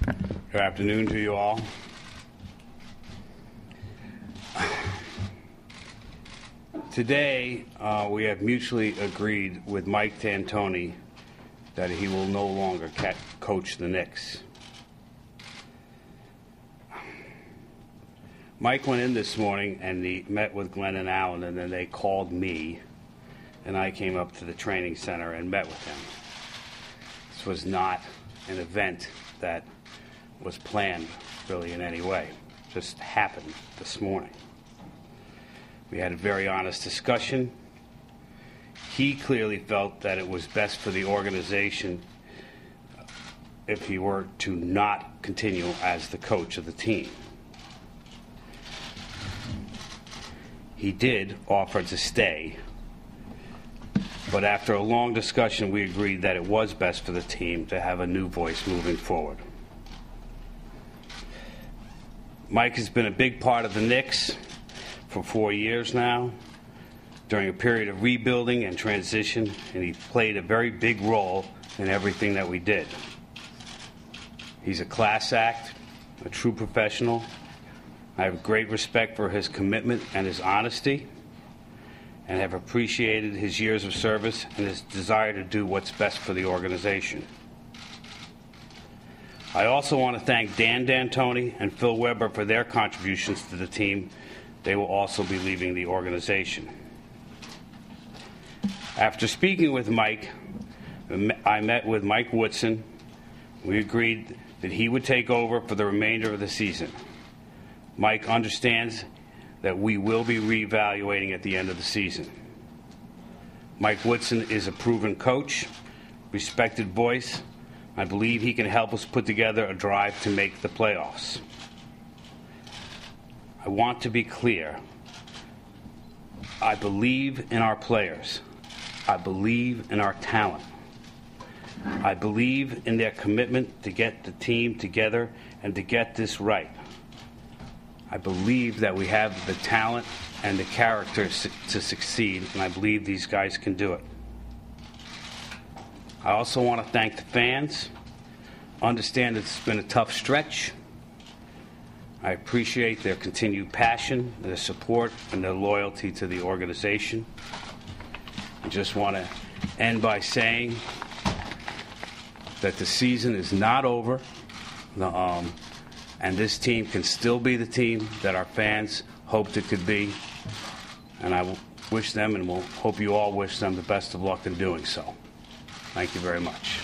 Good afternoon to you all. Today, we have mutually agreed with Mike D'Antoni that he will no longer coach the Knicks. Mike went in this morning and he met with Glenn and Allen, and then they called me, and I came up to the training center and met with him. This was not an event that was planned really in any way. It just happened this morning. We had a very honest discussion. He clearly felt that it was best for the organization if he were to not continue as the coach of the team. He did offer to stay, but after a long discussion, we agreed that it was best for the team to have a new voice moving forward. Mike has been a big part of the Knicks for 4 years now, during a period of rebuilding and transition, and he played a very big role in everything that we did. He's a class act, a true professional. I have great respect for his commitment and his honesty, and have appreciated his years of service and his desire to do what's best for the organization. I also want to thank Dan D'Antoni and Phil Weber for their contributions to the team. They will also be leaving the organization. After speaking with Mike, I met with Mike Woodson. We agreed that he would take over for the remainder of the season. Mike understands that we will be reevaluating at the end of the season. Mike Woodson is a proven coach, respected voice. I believe he can help us put together a drive to make the playoffs. I want to be clear. I believe in our players. I believe in our talent. I believe in their commitment to get the team together and to get this right. I believe that we have the talent and the character to succeed, and I believe these guys can do it. I also want to thank the fans. Understand it's been a tough stretch. I appreciate their continued passion, their support, and their loyalty to the organization. I just want to end by saying that the season is not over, and this team can still be the team that our fans hoped it could be. And I wish them, and we'll hope you all wish them, the best of luck in doing so. Thank you very much.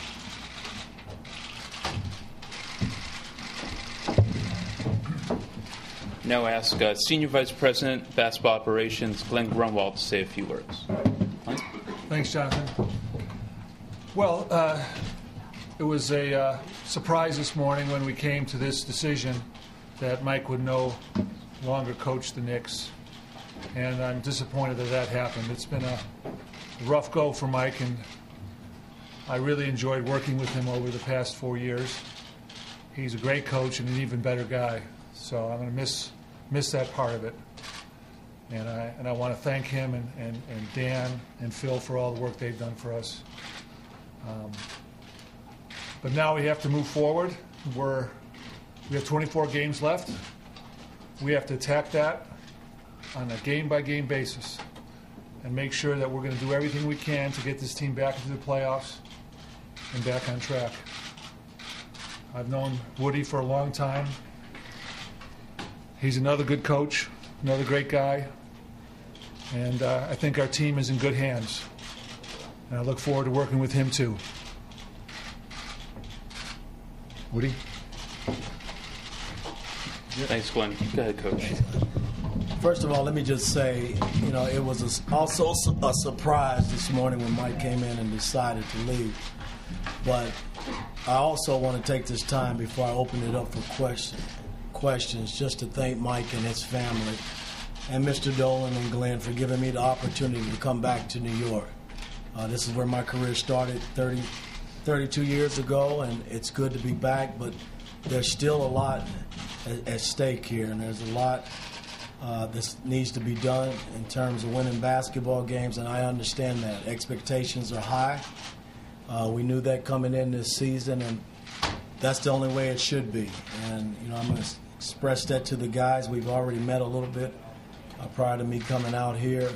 Now I ask Senior Vice President, Basketball Operations, Glenn Grunwald, to say a few words. Thanks, Jonathan. Well, it was a surprise this morning when we came to this decision that Mike would no longer coach the Knicks, and I'm disappointed that happened. It's been a rough go for Mike, and I really enjoyed working with him over the past 4 years. He's a great coach and an even better guy, so I'm going to miss that part of it. And I want to thank him and Dan and Phil for all the work they've done for us. But now we have to move forward. We have 24 games left. We have to attack that on a game-by-game basis and make sure that we're going to do everything we can to get this team back into the playoffs and back on track. I've known Woody for a long time. He's another good coach, another great guy, and I think our team is in good hands. And I look forward to working with him too. Woody? Thanks, Glenn. Go ahead, Coach. First of all, let me just say, it was also a surprise this morning when Mike came in and decided to leave. But I also want to take this time before I open it up for questions just to thank Mike and his family and Mr. Dolan and Glenn for giving me the opportunity to come back to New York. This is where my career started 32 years ago, and it's good to be back, but there's still a lot at stake here, and there's a lot that needs to be done in terms of winning basketball games, and I understand that. Expectations are high. We knew that coming in this season, and that's the only way it should be. And, I'm going to express that to the guys. We've already met a little bit prior to me coming out here,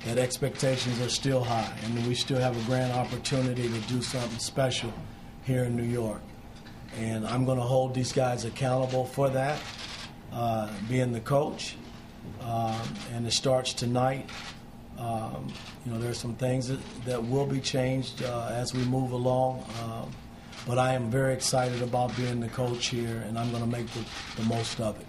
that expectations are still high, and we still have a grand opportunity to do something special here in New York. And I'm going to hold these guys accountable for that, being the coach. And it starts tonight. There's some things that will be changed as we move along. But I am very excited about being the coach here, and I'm going to make the most of it.